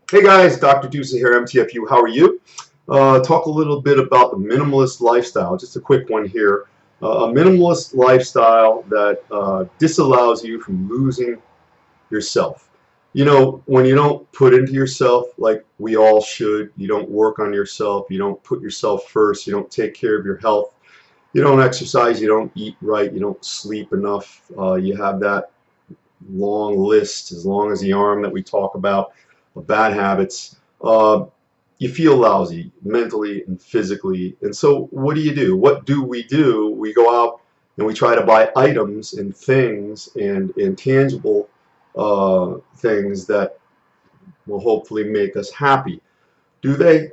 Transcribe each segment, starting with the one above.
Hey guys, Dr. Dusa here, MTFU. How are you? Talk a little bit about the minimalist lifestyle. Just a quick one here. A minimalist lifestyle that disallows you from losing yourself. You know, when you don't put into yourself like we all should, you don't work on yourself, you don't put yourself first, you don't take care of your health, you don't exercise, you don't eat right, you don't sleep enough, you have that long list, as long as the arm that we talk about, of bad habits. You feel lousy mentally and physically. And so what do? What do? We go out and we try to buy items and things and intangible things that will hopefully make us happy. Do they?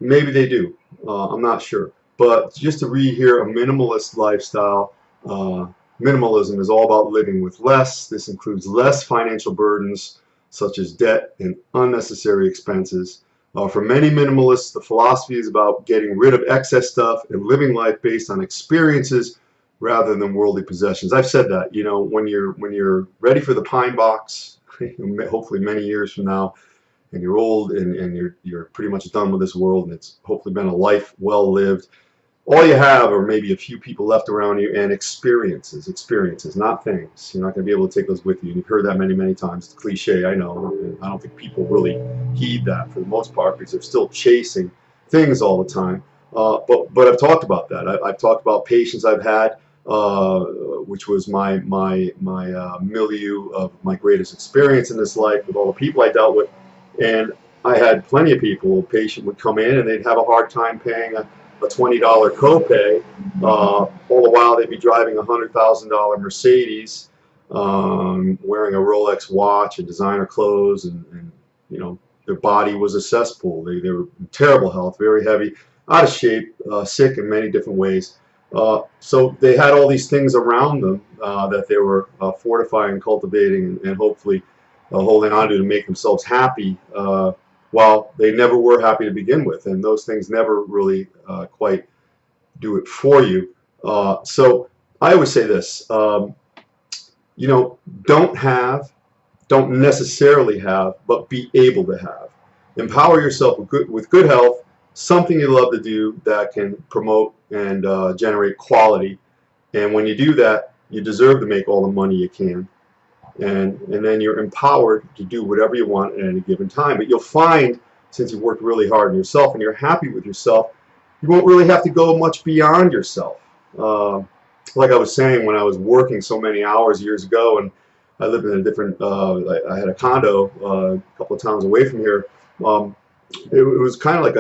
Maybe they do. I'm not sure. But just to read here, a minimalist lifestyle. Uh, Minimalism is all about living with less. This includes less financial burdens, such as debt and unnecessary expenses. For many minimalists, the philosophy is about getting rid of excess stuff and living life based on experiences rather than worldly possessions. I've said that, you know, when you're ready for the pine box, hopefully many years from now, and you're old and you're pretty much done with this world, and it's hopefully been a life well lived. All you have are maybe a few people left around you and experiences, not things. You're not going to be able to take those with you. And you've heard that many times. It's a cliche, I know. And I don't think people really heed that for the most part because they're still chasing things all the time. But I've talked about that. I've talked about patients I've had, which was my milieu of my greatest experience in this life with all the people I dealt with. And I had plenty of people, a patient would come in and they'd have a hard time paying a $20 copay. All the while they'd be driving a $100,000 Mercedes, wearing a Rolex watch and designer clothes, and you know, their body was a cesspool. They were in terrible health, very heavy, out of shape, sick in many different ways. So they had all these things around them that they were fortifying, cultivating, and hopefully holding on to make themselves happy, while they never were happy to begin with. And those things never really quite do it for you. So I always say this, you know, don't necessarily have, but be able to have. Empower yourself with good health, something you love to do that can promote and generate quality. And when you do that, you deserve to make all the money you can. And then you're empowered to do whatever you want at any given time. But you'll find, since you've worked really hard on yourself and you're happy with yourself, you won't really have to go much beyond yourself. Like I was saying, when I was working so many hours years ago, and I lived in a different, I had a condo a couple of towns away from here. It was kind of like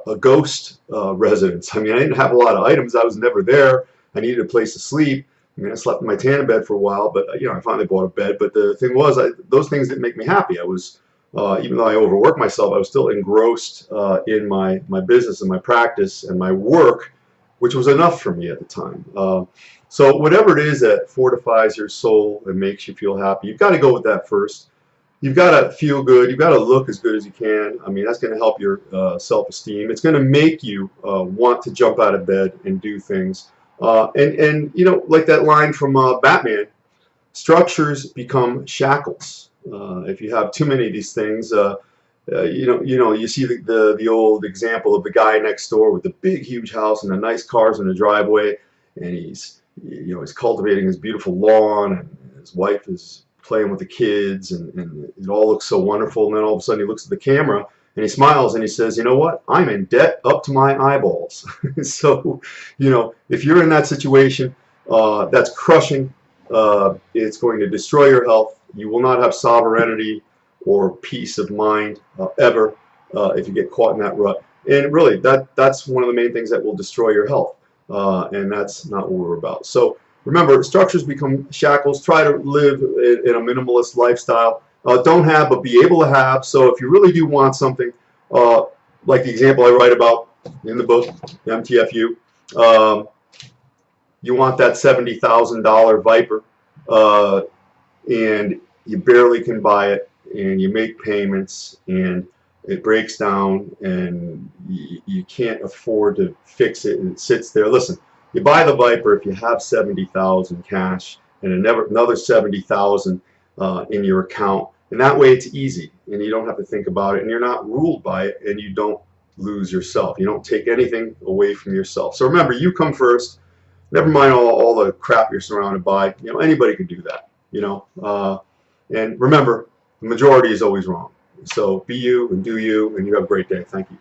a ghost residence. I mean, I didn't have a lot of items. I was never there. I needed a place to sleep. I mean, I slept in my tandem bed for a while, but you know, I finally bought a bed. But the thing was, those things didn't make me happy. I was, even though I overworked myself, I was still engrossed in my business and my practice and my work, which was enough for me at the time. So whatever it is that fortifies your soul and makes you feel happy, you've got to go with that first. You've got to feel good. You've got to look as good as you can. I mean, that's going to help your self-esteem. It's going to make you want to jump out of bed and do things. And you know, like that line from Batman, structures become shackles. If you have too many of these things, you see the old example of the guy next door with the big, huge house and the nice cars in the driveway, and he's cultivating his beautiful lawn, and his wife is playing with the kids, and it all looks so wonderful. And then all of a sudden he looks at the camera and he smiles and he says, you know what? I'm in debt up to my eyeballs. So, you know, if you're in that situation, that's crushing. It's going to destroy your health. You will not have sovereignty or peace of mind ever if you get caught in that rut. And really, that's one of the main things that will destroy your health. And that's not what we're about. So remember, structures become shackles. Try to live in a minimalist lifestyle. Don't have, but be able to have. So if you really do want something, like the example I write about in the book, MTFU, you want that $70,000 Viper, and you barely can buy it, and you make payments, and it breaks down, and you can't afford to fix it, and it sits there. Listen, you buy the Viper if you have 70,000 cash and another 70,000 in your account, and that way it's easy. and you don't have to think about it, and you're not ruled by it, and you don't lose yourself. You don't take anything away from yourself. So remember, you come first. Never mind all the crap you're surrounded by. You know, anybody could do that. You know, and remember, the majority is always wrong. So be you and do you, and you have a great day. Thank you.